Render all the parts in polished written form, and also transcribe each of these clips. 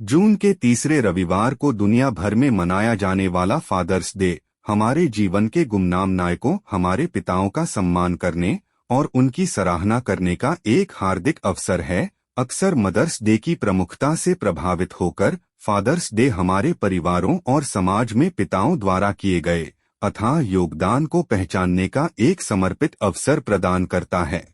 जून के तीसरे रविवार को दुनिया भर में मनाया जाने वाला फादर्स डे हमारे जीवन के गुमनाम नायकों, हमारे पिताओं का सम्मान करने और उनकी सराहना करने का एक हार्दिक अवसर है। अक्सर मदर्स डे की प्रमुखता से प्रभावित होकर फादर्स डे हमारे परिवारों और समाज में पिताओं द्वारा किए गए अथाह योगदान को पहचानने का एक समर्पित अवसर प्रदान करता है।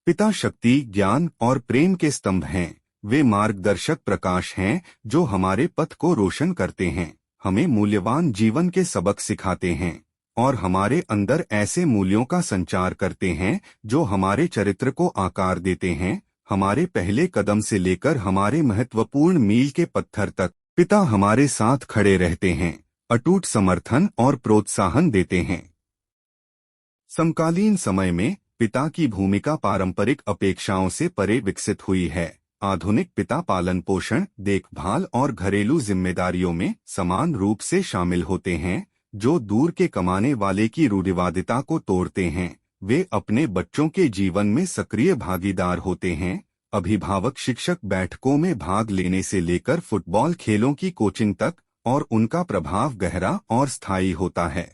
पिता शक्ति, ज्ञान और प्रेम के स्तंभ हैं। वे मार्गदर्शक प्रकाश हैं जो हमारे पथ को रोशन करते हैं, हमें मूल्यवान जीवन के सबक सिखाते हैं और हमारे अंदर ऐसे मूल्यों का संचार करते हैं जो हमारे चरित्र को आकार देते हैं। हमारे पहले कदम से लेकर हमारे महत्वपूर्ण मील के पत्थर तक पिता हमारे साथ खड़े रहते हैं, अटूट समर्थन और प्रोत्साहन देते हैं। समकालीन समय में पिता की भूमिका पारंपरिक अपेक्षाओं से परे विकसित हुई है। आधुनिक पिता पालन पोषण, देखभाल और घरेलू जिम्मेदारियों में समान रूप से शामिल होते हैं, जो दूर के कमाने वाले की रूढ़िवादिता को तोड़ते हैं। वे अपने बच्चों के जीवन में सक्रिय भागीदार होते हैं। अभिभावक शिक्षक बैठकों में भाग लेने से लेकर फुटबॉल खेलों की कोचिंग तक, और उनका प्रभाव गहरा और स्थायी होता है।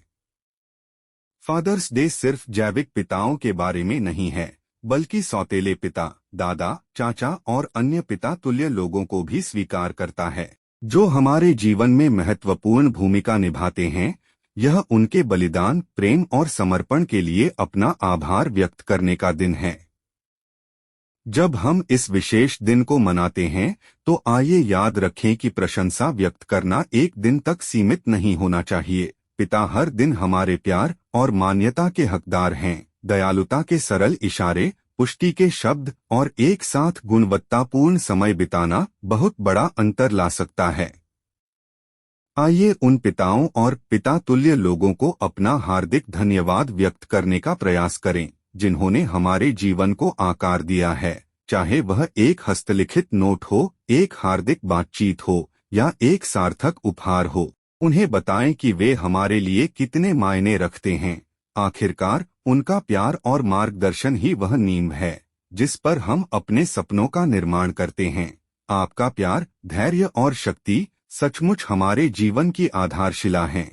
फादर्स डे सिर्फ जैविक पिताओं के बारे में नहीं है, बल्कि सौतेले पिता, दादा, चाचा और अन्य पिता तुल्य लोगों को भी स्वीकार करता है, जो हमारे जीवन में महत्वपूर्ण भूमिका निभाते हैं। यह उनके बलिदान, प्रेम और समर्पण के लिए अपना आभार व्यक्त करने का दिन है। जब हम इस विशेष दिन को मनाते हैं तो आइए याद रखें कि प्रशंसा व्यक्त करना एक दिन तक सीमित नहीं होना चाहिए। पिता हर दिन हमारे प्यार और मान्यता के हकदार हैं। दयालुता के सरल इशारे, पुष्टि के शब्द और एक साथ गुणवत्तापूर्ण समय बिताना बहुत बड़ा अंतर ला सकता है। आइए उन पिताओं और पिता तुल्य लोगों को अपना हार्दिक धन्यवाद व्यक्त करने का प्रयास करें, जिन्होंने हमारे जीवन को आकार दिया है। चाहे वह एक हस्तलिखित नोट हो, एक हार्दिक बातचीत हो या एक सार्थक उपहार हो, उन्हें बताएं कि वे हमारे लिए कितने मायने रखते हैं। आखिरकार उनका प्यार और मार्गदर्शन ही वह नींव है जिस पर हम अपने सपनों का निर्माण करते हैं। आपका प्यार, धैर्य और शक्ति सचमुच हमारे जीवन की आधारशिला हैं।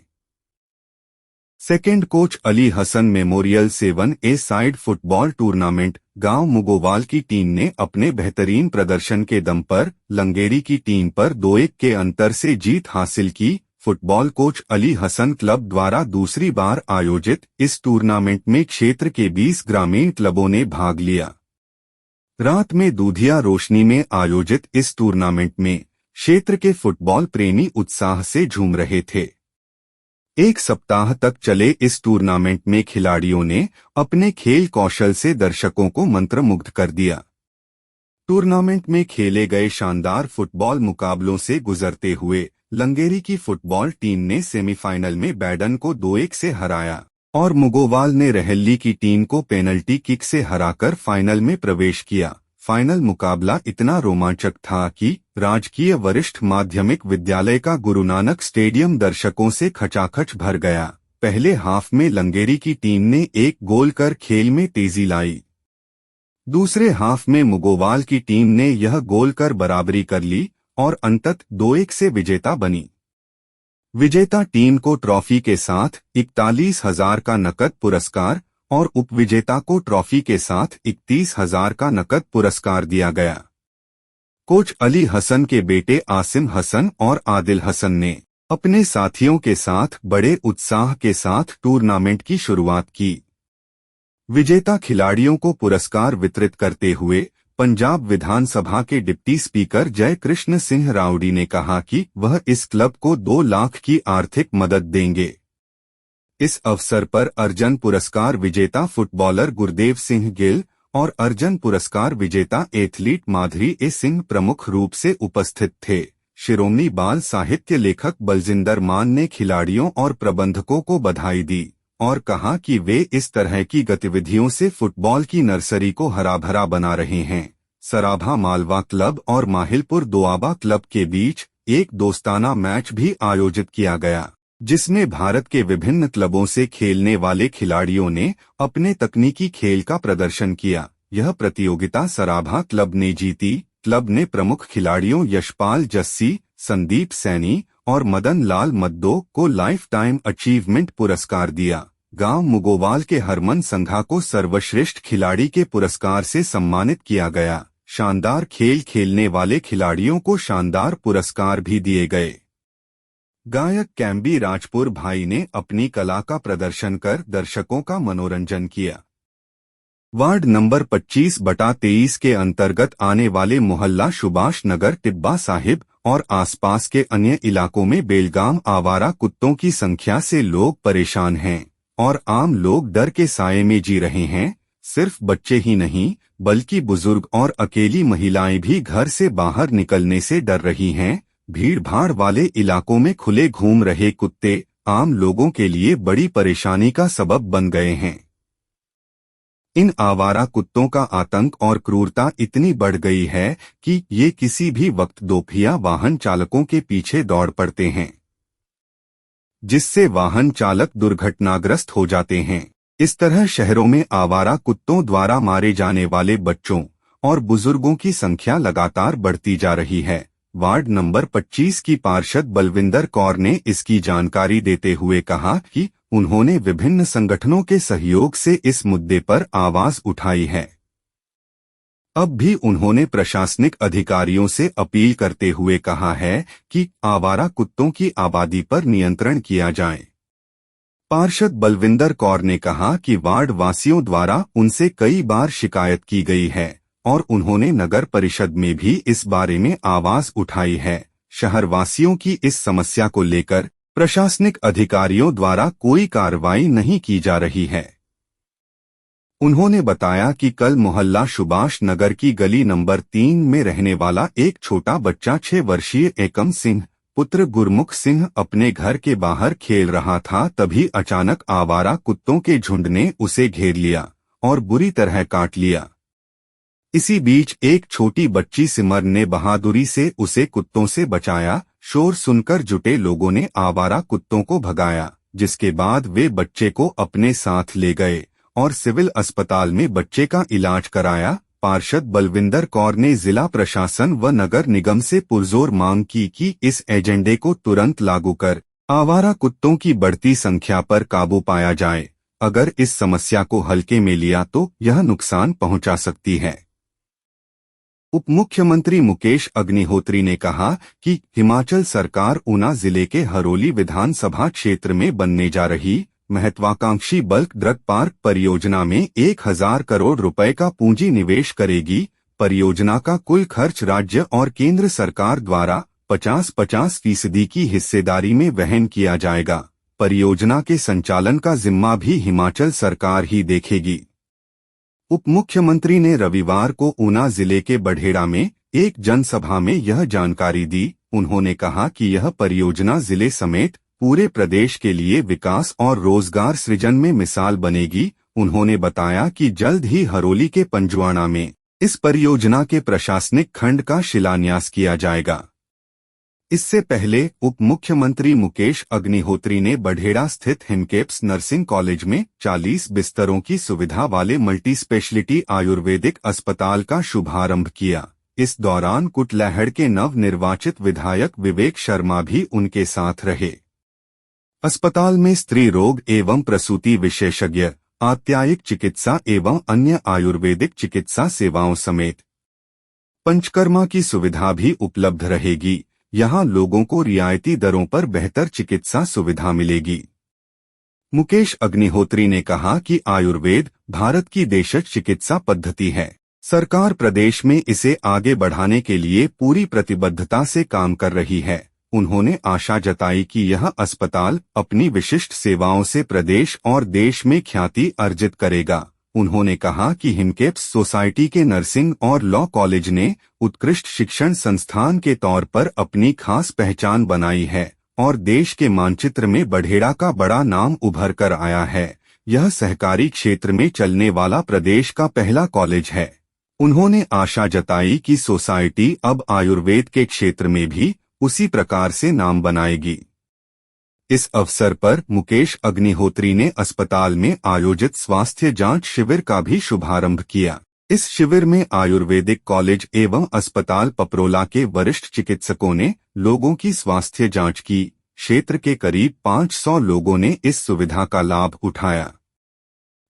Second coach Ali Hasan memorial 7A side football tournament. गांव मुगोवाल की टीम ने अपने बेहतरीन प्रदर्शन के दम पर लंगेरी की टीम पर 2-1 के अंतर से जीत हासिल की। Football coach Ali Hasan club द्वारा दूसरी बार आयोजित इस टूर्नामेंट में क्षेत्र के 20 ग्रामीण क्लबों ने भाग लिया। रात में दूधिया रोशनी में आयोजित इस टूर्नामेंट में क्षेत्र के फुटबॉल प्रेमी उत्साह से झूम रहे थे। एक सप्ताह तक चले इस टूर्नामेंट में खिलाड़ियों ने अपने खेल कौशल से दर्शकों को मंत्रमुग्ध कर दिया। टूर्नामेंट में खेले गए शानदार फुटबॉल मुकाबलों से गुजरते हुए लंगेरी की फुटबॉल टीम ने सेमीफाइनल में बैडन को 2-1 से हराया और मुगोवाल ने रहल्ली की टीम को पेनल्टी किक से हराकर फाइनल में प्रवेश किया। फाइनल मुकाबला इतना रोमांचक था कि राजकीय वरिष्ठ माध्यमिक विद्यालय का गुरु नानक स्टेडियम दर्शकों से खचाखच भर गया। पहले हाफ में लंगेरी की टीम ने 1 गोल कर खेल में तेजी लाई। दूसरे हाफ में मुगोवाल की टीम ने यह गोल कर बराबरी कर ली और अंततः 2-1 से विजेता बनी। विजेता टीम को ट्रॉफी के साथ 41,000 का नकद पुरस्कार और उपविजेता को ट्रॉफी के साथ 31,000 का नकद पुरस्कार दिया गया। कोच अली हसन के बेटे आसिम हसन और आदिल हसन ने अपने साथियों के साथ बड़े उत्साह के साथ टूर्नामेंट की शुरुआत की। विजेता खिलाड़ियों को पुरस्कार वितरित करते हुए पंजाब विधानसभा के डिप्टी स्पीकर जय कृष्ण सिंह राउडी ने कहा कि वह इस क्लब को 2 लाख की आर्थिक मदद देंगे। इस अवसर पर अर्जन पुरस्कार विजेता फुटबॉलर गुरदेव सिंह गिल और अर्जन पुरस्कार विजेता एथलीट माधुरी ए सिंह प्रमुख रूप से उपस्थित थे। शिरोमणि बाल साहित्य लेखक बलजिंदर मान ने खिलाड़ियों और प्रबंधकों को बधाई दी और कहा कि वे इस तरह की गतिविधियों से फुटबॉल की नर्सरी को हरा भरा बना रहे हैं। सराभा मालवा क्लब और माहिलपुर दोआबा क्लब के बीच एक दोस्ताना मैच भी आयोजित किया गया, जिसमें भारत के विभिन्न क्लबों से खेलने वाले खिलाड़ियों ने अपने तकनीकी खेल का प्रदर्शन किया। यह प्रतियोगिता सराभा क्लब ने जीती। क्लब ने प्रमुख खिलाड़ियों यशपाल जस्सी, संदीप सैनी और मदन लाल मद्दो को लाइफ टाइम अचीवमेंट पुरस्कार दिया। गांव मुगोवाल के हरमन संघा को सर्वश्रेष्ठ खिलाड़ी के पुरस्कार से सम्मानित किया गया। शानदार खेल खेलने वाले खिलाड़ियों को शानदार पुरस्कार भी दिए गए। गायक कैम्बी राजपुर भाई ने अपनी कला का प्रदर्शन कर दर्शकों का मनोरंजन किया। वार्ड नंबर 25/23 के अंतर्गत आने वाले मोहल्ला सुभाष नगर, टिब्बा साहिब और आसपास के अन्य इलाकों में बेलगाम आवारा कुत्तों की संख्या से लोग परेशान हैं और आम लोग डर के साये में जी रहे हैं। सिर्फ बच्चे ही नहीं बल्कि बुजुर्ग और अकेली महिलाएं भी घर से बाहर निकलने से डर रही हैं। भीड़-भाड़ वाले इलाकों में खुले घूम रहे कुत्ते आम लोगों के लिए बड़ी परेशानी का सबब बन गए हैं। इन आवारा कुत्तों का आतंक और क्रूरता इतनी बढ़ गई है कि ये किसी भी वक्त दोपहिया वाहन चालकों के पीछे दौड़ पड़ते हैं, जिससे वाहन चालक दुर्घटनाग्रस्त हो जाते हैं। इस तरह शहरों में आवारा कुत्तों द्वारा मारे जाने वाले बच्चों और बुजुर्गों की संख्या लगातार बढ़ती जा रही है। वार्ड नंबर 25 की पार्षद बलविंदर कौर ने इसकी जानकारी देते हुए कहा कि उन्होंने विभिन्न संगठनों के सहयोग से इस मुद्दे पर आवाज उठाई है। अब भी उन्होंने प्रशासनिक अधिकारियों से अपील करते हुए कहा है कि आवारा कुत्तों की आबादी पर नियंत्रण किया जाए। पार्षद बलविंदर कौर ने कहा कि वार्ड वासियों द्वारा उनसे कई बार शिकायत की गई है और उन्होंने नगर परिषद में भी इस बारे में आवाज उठाई है। शहर वासियों की इस समस्या को लेकर प्रशासनिक अधिकारियों द्वारा कोई कार्रवाई नहीं की जा रही है। उन्होंने बताया कि कल मोहल्ला सुभाष नगर की गली नंबर 3 में रहने वाला एक छोटा बच्चा 6 वर्षीय एकम सिंह पुत्र गुरमुख सिंह अपने घर के बाहर खेल रहा था, तभी अचानक आवारा कुत्तों के झुंड ने उसे घेर लिया और बुरी तरह काट लिया। इसी बीच एक छोटी बच्ची सिमर ने बहादुरी से उसे कुत्तों से बचाया। शोर सुनकर जुटे लोगों ने आवारा कुत्तों को भगाया, जिसके बाद वे बच्चे को अपने साथ ले गए और सिविल अस्पताल में बच्चे का इलाज कराया। पार्षद बलविंदर कौर ने जिला प्रशासन व नगर निगम से पुरजोर मांग की कि इस एजेंडे को तुरंत लागू कर आवारा कुत्तों की बढ़ती संख्या पर काबू पाया जाए। अगर इस समस्या को हल्के में लिया तो यह नुकसान पहुंचा सकती है। उप मुख्यमंत्री मुकेश अग्निहोत्री ने कहा कि हिमाचल सरकार ऊना जिले के हरोली विधानसभा क्षेत्र में बनने जा रही महत्वाकांक्षी बल्क ड्रग पार्क परियोजना में 1000 करोड़ रुपए का पूंजी निवेश करेगी। परियोजना का कुल खर्च राज्य और केंद्र सरकार द्वारा 50-50% की हिस्सेदारी में वहन किया जाएगा। परियोजना के संचालन का जिम्मा भी हिमाचल सरकार ही देखेगी। उप मुख्यमंत्री ने रविवार को ऊना जिले के बढ़ेड़ा में एक जनसभा में यह जानकारी दी। उन्होंने कहा कि यह परियोजना जिले समेत पूरे प्रदेश के लिए विकास और रोजगार सृजन में मिसाल बनेगी। उन्होंने बताया कि जल्द ही हरोली के पंजुआणा में इस परियोजना के प्रशासनिक खंड का शिलान्यास किया जाएगा। इससे पहले उप मुख्यमंत्री मुकेश अग्निहोत्री ने बढ़ेड़ा स्थित हिमकेप्स नर्सिंग कॉलेज में 40 बिस्तरों की सुविधा वाले मल्टी स्पेशलिटी आयुर्वेदिक अस्पताल का शुभारंभ किया। इस दौरान कुटलैहड़ के नव निर्वाचित विधायक विवेक शर्मा भी उनके साथ रहे। अस्पताल में स्त्री रोग एवं प्रसूति विशेषज्ञ, आत्यायिक चिकित्सा एवं अन्य आयुर्वेदिक चिकित्सा सेवाओं समेत पंचकर्मा की सुविधा भी उपलब्ध रहेगी। यहां लोगों को रियायती दरों पर बेहतर चिकित्सा सुविधा मिलेगी। मुकेश अग्निहोत्री ने कहा कि आयुर्वेद भारत की देशज चिकित्सा पद्धति है। सरकार प्रदेश में इसे आगे बढ़ाने के लिए पूरी प्रतिबद्धता से काम कर रही है। उन्होंने आशा जताई कि यह अस्पताल अपनी विशिष्ट सेवाओं से प्रदेश और देश में ख्याति अर्जित करेगा। उन्होंने कहा कि हिमकेप्स सोसाइटी के नर्सिंग और लॉ कॉलेज ने उत्कृष्ट शिक्षण संस्थान के तौर पर अपनी खास पहचान बनाई है और देश के मानचित्र में बढ़ेड़ा का बड़ा नाम उभर कर आया है। यह सहकारी क्षेत्र में चलने वाला प्रदेश का पहला कॉलेज है। उन्होंने आशा जताई कि सोसाइटी अब आयुर्वेद के क्षेत्र में भी उसी प्रकार से नाम बनाएगी। इस अवसर पर मुकेश अग्निहोत्री ने अस्पताल में आयोजित स्वास्थ्य जांच शिविर का भी शुभारंभ किया। इस शिविर में आयुर्वेदिक कॉलेज एवं अस्पताल पपरोला के वरिष्ठ चिकित्सकों ने लोगों की स्वास्थ्य जांच की। क्षेत्र के करीब 500 लोगों ने इस सुविधा का लाभ उठाया।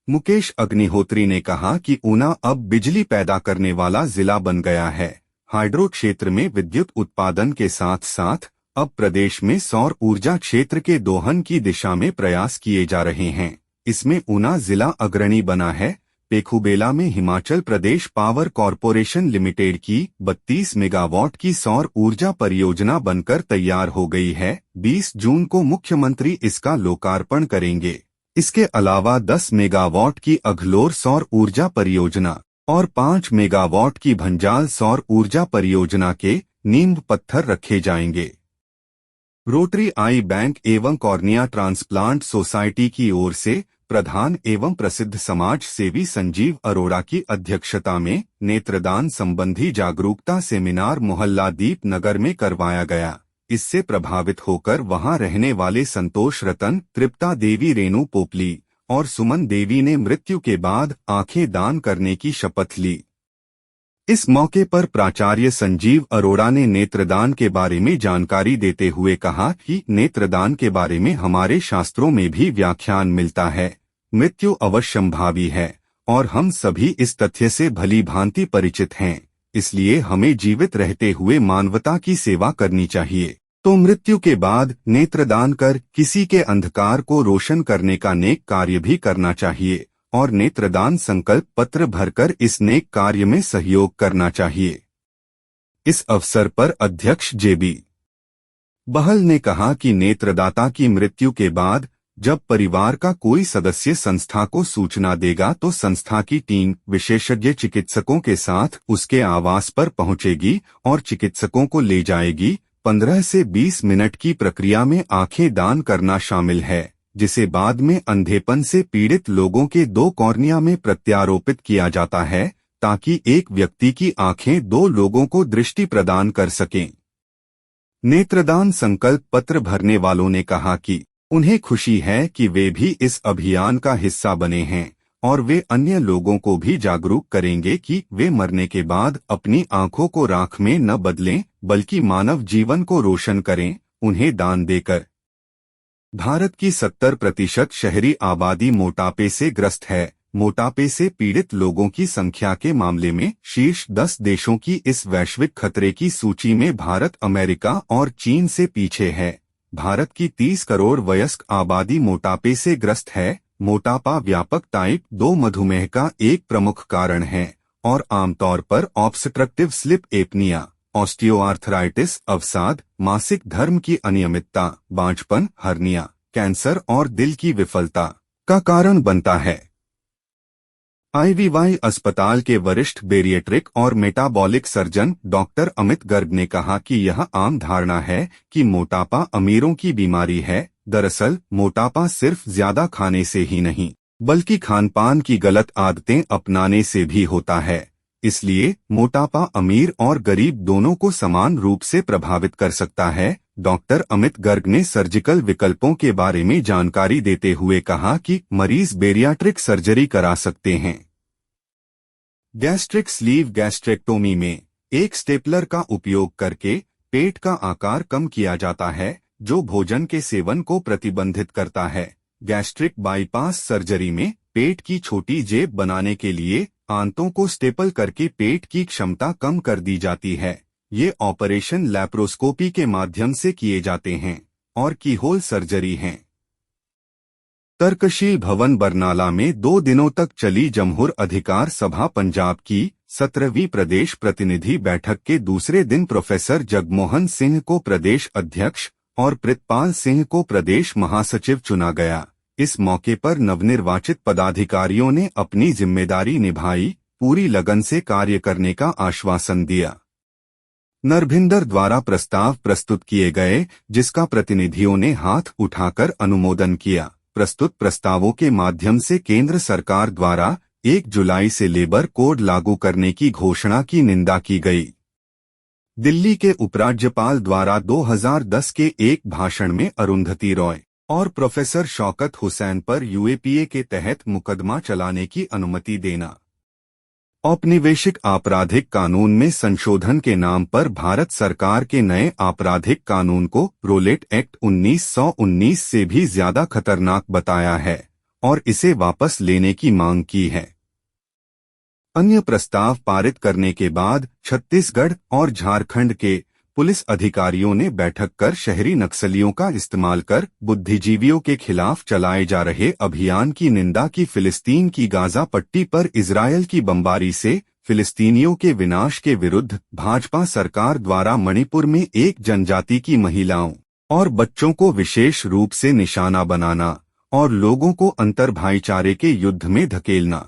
मुकेश अग्निहोत्री ने कहा कि ऊना अब बिजली पैदा करने वाला जिला बन गया है। हाइड्रो क्षेत्र में विद्युत उत्पादन के साथ साथ अब प्रदेश में सौर ऊर्जा क्षेत्र के दोहन की दिशा में प्रयास किए जा रहे हैं। इसमें ऊना जिला अग्रणी बना है। पेखुबेला में Himachal Pradesh power corporation limited की 32 मेगावाट की सौर ऊर्जा परियोजना बनकर तैयार हो गई है। 20 जून को मुख्यमंत्री इसका लोकार्पण करेंगे। इसके अलावा 10 मेगावाट की अघलोर सौर ऊर्जा परियोजना और 5 मेगावाट की भंजाल सौर ऊर्जा परियोजना के नींव पत्थर रखे जाएंगे। रोटरी आई बैंक एवं कॉर्निया ट्रांसप्लांट सोसाइटी की ओर से प्रधान एवं प्रसिद्ध समाज सेवी संजीव अरोड़ा की अध्यक्षता में नेत्रदान संबंधी जागरूकता सेमिनार मोहल्ला दीप नगर में करवाया गया। इससे प्रभावित होकर वहां रहने वाले संतोष रतन, तृप्ता देवी, रेणु पोपली और सुमन देवी ने मृत्यु के बाद आंखें दान करने की शपथ ली। इस मौके पर प्राचार्य संजीव अरोड़ा ने नेत्रदान के बारे में जानकारी देते हुए कहा कि नेत्रदान के बारे में हमारे शास्त्रों में भी व्याख्यान मिलता है। मृत्यु अवश्यंभावी है और हम सभी इस तथ्य से भली भांति परिचित हैं। इसलिए हमें जीवित रहते हुए मानवता की सेवा करनी चाहिए। तो मृत्यु के बाद नेत्रदान कर किसी के अंधकार को रोशन करने का नेक कार्य भी करना चाहिए और नेत्रदान संकल्प पत्र भरकर इस नेक कार्य में सहयोग करना चाहिए। इस अवसर पर अध्यक्ष जेबी बहल ने कहा कि नेत्रदाता की मृत्यु के बाद जब परिवार का कोई सदस्य संस्था को सूचना देगा तो संस्था की टीम विशेषज्ञ चिकित्सकों के साथ उसके आवास पर पहुंचेगी और चिकित्सकों को ले जाएगी। 15 से 20 मिनट की प्रक्रिया में आंखें दान करना शामिल है, जिसे बाद में अंधेपन से पीड़ित लोगों के 2 कॉर्निया में प्रत्यारोपित किया जाता है ताकि एक व्यक्ति की आंखें 2 लोगों को दृष्टि प्रदान कर सकें। नेत्रदान संकल्प पत्र भरने वालों ने कहा कि उन्हें खुशी है कि वे भी इस अभियान का हिस्सा बने हैं और वे अन्य लोगों को भी जागरूक करेंगे कि वे मरने के बाद अपनी आंखों को राख में न बदलें बल्कि मानव जीवन को रोशन करें, उन्हें दान देकर। भारत की 70% शहरी आबादी मोटापे से ग्रस्त है। मोटापे से पीड़ित लोगों की संख्या के मामले में शीर्ष 10 देशों की इस वैश्विक खतरे की सूची में भारत, अमेरिका और चीन से पीछे है। भारत की 30 करोड़ वयस्क आबादी मोटापे से ग्रस्त है। मोटापा व्यापक टाइप 2 मधुमेह का एक प्रमुख कारण है और आमतौर पर ऑब्स्ट्रक्टिव स्लीप एपनिया, ऑस्टियोआर्थराइटिस, अवसाद, मासिक धर्म की अनियमितता, बांझपन, हर्निया, कैंसर और दिल की विफलता का कारण बनता है। आईवीवाई अस्पताल के वरिष्ठ बेरिएट्रिक और metabolic surgeon doctor Amit Garg ने कहा कि यह आम धारणा है कि मोटापा अमीरों की बीमारी है। दरअसल मोटापा सिर्फ ज्यादा खाने से ही नहीं बल्कि खानपान की गलत आदतें अपनाने से भी होता है। इसलिए मोटापा अमीर और गरीब दोनों को समान रूप से प्रभावित कर सकता है। डॉक्टर अमित गर्ग ने सर्जिकल विकल्पों के बारे में जानकारी देते हुए कहा कि मरीज बेरियाट्रिक सर्जरी करा सकते हैं। गैस्ट्रिक स्लीव गैस्ट्रेक्टोमी में एक स्टेपलर का उपयोग करके पेट का आकार कम किया जाता है, जो भोजन के सेवन को प्रतिबंधित करता है। गैस्ट्रिक बाईपास सर्जरी में पेट की छोटी जेब बनाने के लिए आंतों को स्टेपल करके पेट की क्षमता कम कर दी जाती है। ये ऑपरेशन लैप्रोस्कोपी के माध्यम से किए जाते हैं और कीहोल सर्जरी हैं। तर्कशील भवन बरनाला में 2 दिनों तक चली जमहूर अधिकार सभा पंजाब की 17वीं प्रदेश प्रतिनिधि बैठक के दूसरे दिन प्रोफेसर जगमोहन सिंह को प्रदेश अध्यक्ष और प्रितपाल सिंह को प्रदेश महासचिव चुना गया। इस मौके पर नवनिर्वाचित पदाधिकारियों ने अपनी जिम्मेदारी निभाई, पूरी लगन से कार्य करने का आश्वासन दिया। नरभिंदर द्वारा प्रस्ताव प्रस्तुत किए गए, जिसका प्रतिनिधियों ने हाथ उठाकर अनुमोदन किया। प्रस्तुत प्रस्तावों के माध्यम से केंद्र सरकार द्वारा 1 जुलाई से लेबर कोड लागू करने की घोषणा की निंदा की गई। दिल्ली के उपराज्यपाल द्वारा 2010 के एक भाषण में अरुंधति रॉय और प्रोफेसर शौकत हुसैन पर यूएपीए के तहत मुकदमा चलाने की अनुमति देना औपनिवेशिक आपराधिक कानून में संशोधन के नाम पर भारत सरकार के नए आपराधिक कानून को रोलेट एक्ट 1919 से भी ज्यादा खतरनाक बताया है और इसे वापस लेने की मांग की है। अन्य प्रस्ताव पारित करने के बाद छत्तीसगढ़ और झारखंड के पुलिस अधिकारियों ने बैठक कर शहरी नक्सलियों का इस्तेमाल कर बुद्धिजीवियों के खिलाफ चलाए जा रहे अभियान की निंदा की। फिलिस्तीन की गाजा पट्टी पर इजरायल की बमबारी से फिलिस्तीनियों के विनाश के विरुद्ध भाजपा सरकार द्वारा मणिपुर में एक जनजाति की महिलाओं और बच्चों को विशेष रूप से निशाना बनाना और लोगों को अंतर भाईचारे के युद्ध में धकेलना,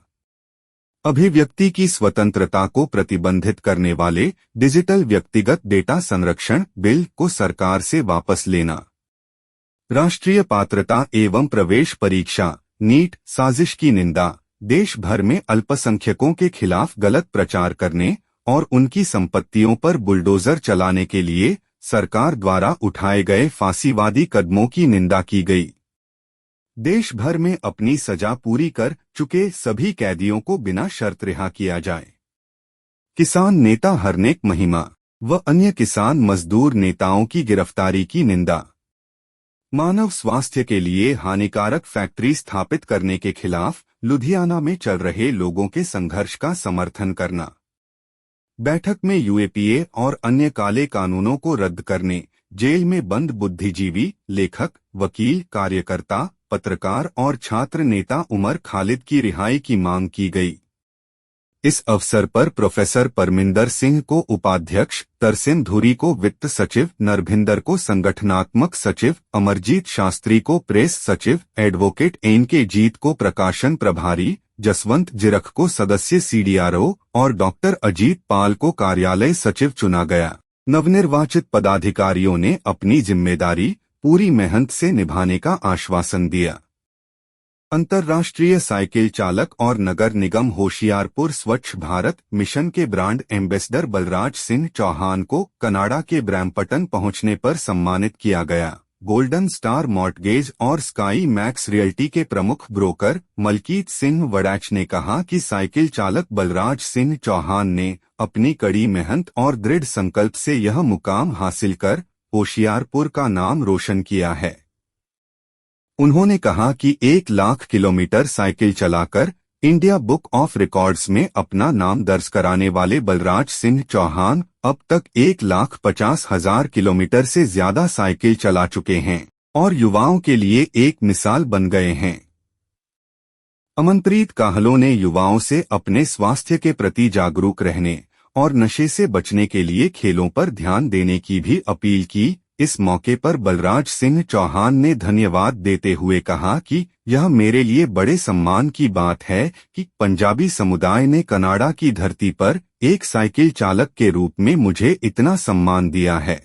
अभिव्यक्ति की स्वतंत्रता को प्रतिबंधित करने वाले डिजिटल व्यक्तिगत डेटा संरक्षण बिल को सरकार से वापस लेना, राष्ट्रीय पात्रता एवं प्रवेश परीक्षा नीट साजिश की निंदा, देश भर में अल्पसंख्यकों के खिलाफ गलत प्रचार करने और उनकी संपत्तियों पर बुलडोजर चलाने के लिए सरकार द्वारा उठाए गए फांसीवादी कदमों की निंदा की गई। देश भर में अपनी सजा पूरी कर चुके सभी कैदियों को बिना शर्त रिहा किया जाए। किसान नेता हरनेक महिमा व अन्य किसान मजदूर नेताओं की गिरफ्तारी की निंदा। मानव स्वास्थ्य के लिए हानिकारक फैक्ट्री स्थापित करने के खिलाफ लुधियाना में चल रहे लोगों के संघर्ष का समर्थन करना। बैठक में यूएपीए और अन्य काले कानूनों को रद्द करने, जेल में बंद बुद्धिजीवी, लेखक, वकील, कार्यकर्ता, पत्रकार और छात्र नेता उमर खालिद की रिहाई की मांग की गई। इस अवसर पर प्रोफेसर परमिंदर सिंह को उपाध्यक्ष, तरसेम धुरी को वित्त सचिव, नरभिंदर को संगठनात्मक सचिव, अमरजीत शास्त्री को प्रेस सचिव, एडवोकेट एन.के. जीत को प्रकाशन प्रभारी, जसवंत जिरख को सदस्य सीडीआरओ और डॉक्टर अजीत पाल को कार्यालय सचिव चुना गया। नवनिर्वाचित पदाधिकारियों ने अपनी जिम्मेदारी पूरी मेहनत से निभाने का आश्वासन दिया। अंतर्राष्ट्रीय साइकिल चालक और नगर निगम होशियारपुर स्वच्छ भारत मिशन के ब्रांड एम्बेसडर बलराज सिंह चौहान को कनाडा के ब्रैम्पटन पहुंचने पर सम्मानित किया गया। गोल्डन स्टार मॉर्टगेज और स्काई मैक्स रियल्टी के प्रमुख ब्रोकर मलकीत सिंह वड़ैच ने कहा कि साइकिल चालक बलराज सिंह चौहान ने अपनी कड़ी मेहनत और दृढ़ संकल्प से यह मुकाम हासिल कर होशियारपुर का नाम रोशन किया है। उन्होंने कहा कि 1 लाख किलोमीटर साइकिल चलाकर इंडिया बुक ऑफ रिकॉर्ड्स में अपना नाम दर्ज कराने वाले बलराज सिंह चौहान अब तक 1,50,000 किलोमीटर से ज्यादा साइकिल चला चुके हैं और युवाओं के लिए एक मिसाल बन गए हैं। अमनप्रीत काहलो ने युवाओं से अपने स्वास्थ्य के प्रति जागरूक रहने और नशे से बचने के लिए खेलों पर ध्यान देने की भी अपील की। इस मौके पर बलराज सिंह चौहान ने धन्यवाद देते हुए कहा कि यह मेरे लिए बड़े सम्मान की बात है कि पंजाबी समुदाय ने कनाडा की धरती पर एक साइकिल चालक के रूप में मुझे इतना सम्मान दिया है।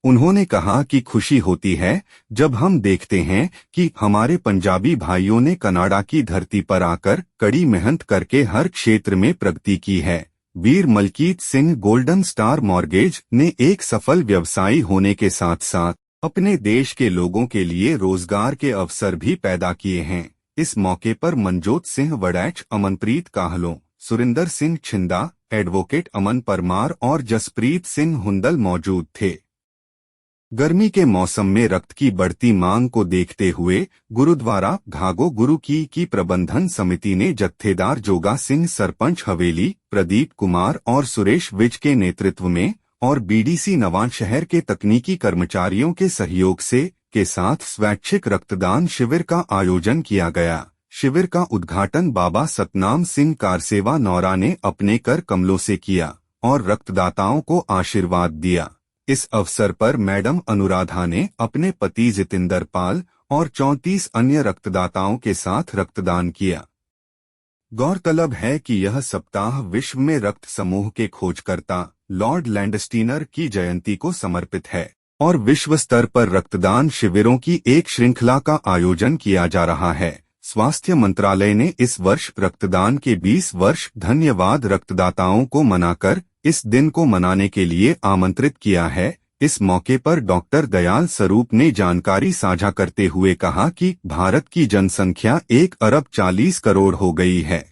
उन्होंने कहा कि खुशी होती है जब हम देखते हैं कि हमारे पंजाबी भाइयों ने कनाडा की धरती पर आकर कड़ी मेहनत करके हर क्षेत्र में प्रगति की है। Veer Malkeet Singh golden star mortgage ने एक सफल व्यवसायी होने के साथ साथ अपने देश के लोगों के लिए रोजगार के अवसर भी पैदा किए हैं। इस मौके पर मनजोत सिंह वड़ैच, अमनप्रीत काहलो, सुरिंदर सिंह छिंदा, एडवोकेट अमन परमार और जसप्रीत सिंह हुंदल मौजूद थे। गर्मी के मौसम में रक्त की बढ़ती मांग को देखते हुए गुरुद्वारा घागो गुरु की प्रबंधन समिति ने जत्थेदार जोगा सिंह, सरपंच हवेली प्रदीप कुमार और सुरेश विज के नेतृत्व में और बीडीसी नवांशहर के तकनीकी कर्मचारियों के सहयोग के साथ स्वैच्छिक रक्तदान शिविर का आयोजन किया गया। शिविर का उद्घाटन बाबा सतनाम सिंह कारसेवा नौरा ने अपने कर कमलों से किया और रक्तदाताओं को आशीर्वाद दिया। इस अवसर पर मैडम अनुराधा ने अपने पति जितेंद्र पाल और 34 अन्य रक्तदाताओं के साथ रक्तदान किया। गौरतलब है कि यह सप्ताह विश्व में रक्त समूह के खोजकर्ता लॉर्ड लैंडस्टीनर की जयंती को समर्पित है और विश्व स्तर पर रक्तदान शिविरों की एक श्रृंखला का आयोजन किया जा रहा है। स्वास्थ्य मंत्रालय ने इस वर्ष रक्तदान के 20 वर्ष धन्यवाद रक्तदाताओं को मनाकर इस दिन को मनाने के लिए आमंत्रित किया है। इस मौके पर डॉक्टर दयाल स्वरूप ने जानकारी साझा करते हुए कहा कि भारत की जनसंख्या 1 अरब 40 करोड़ हो गई है।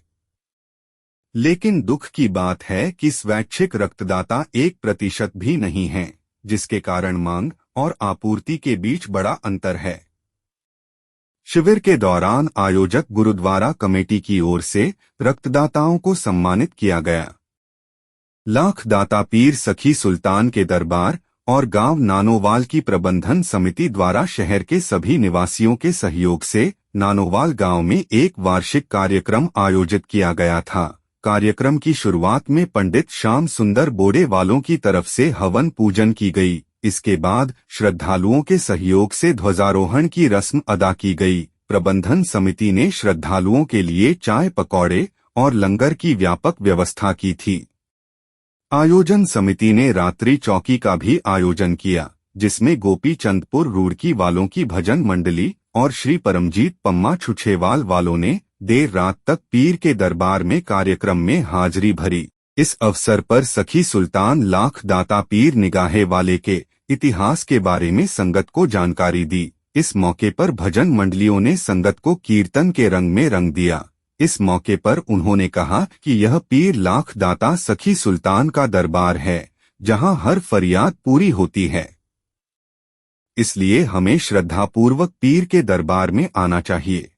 लेकिन दुख की बात है कि स्वैच्छिक रक्तदाता 1% भी नहीं है, जिसके कारण मांग और आपूर्ति के बीच बड़ा अंतर है। शिविर के दौरान आयोजक गुरुद्वारा कमेटी की ओर से रक्तदाताओं को सम्मानित किया गया। लाख दाता पीर सखी सुल्तान के दरबार और गांव नानोवाल की प्रबंधन समिति द्वारा शहर के सभी निवासियों के सहयोग से नानोवाल गांव में एक वार्षिक कार्यक्रम आयोजित किया गया था। कार्यक्रम की शुरुआत में पंडित श्याम सुंदर बोडे वालों की तरफ से हवन पूजन की गई। इसके बाद श्रद्धालुओं के सहयोग से ध्वजारोहण की रस्म अदा की गई। प्रबंधन समिति ने श्रद्धालुओं के लिए चाय पकौड़े और लंगर की व्यापक व्यवस्था की थी। आयोजन समिति ने रात्रि चौकी का भी आयोजन किया, जिसमें गोपी चंदपुर रुड़की वालों की भजन मंडली और श्री परमजीत पम्मा छुछेवाल वालों ने देर रात तक पीर के दरबार में कार्यक्रम में हाजिरी भरी। इस अवसर पर सखी सुल्तान लाख दाता पीर निगाहे वाले के इतिहास के बारे में संगत को जानकारी दी। इस मौके पर भजन मंडलियों ने संगत को कीर्तन के रंग में रंग दिया। इस मौके पर उन्होंने कहा कि यह पीर लाख दाता सखी सुल्तान का दरबार है, जहां हर फरियाद पूरी होती है। इसलिए हमें श्रद्धापूर्वक पीर के दरबार में आना चाहिए।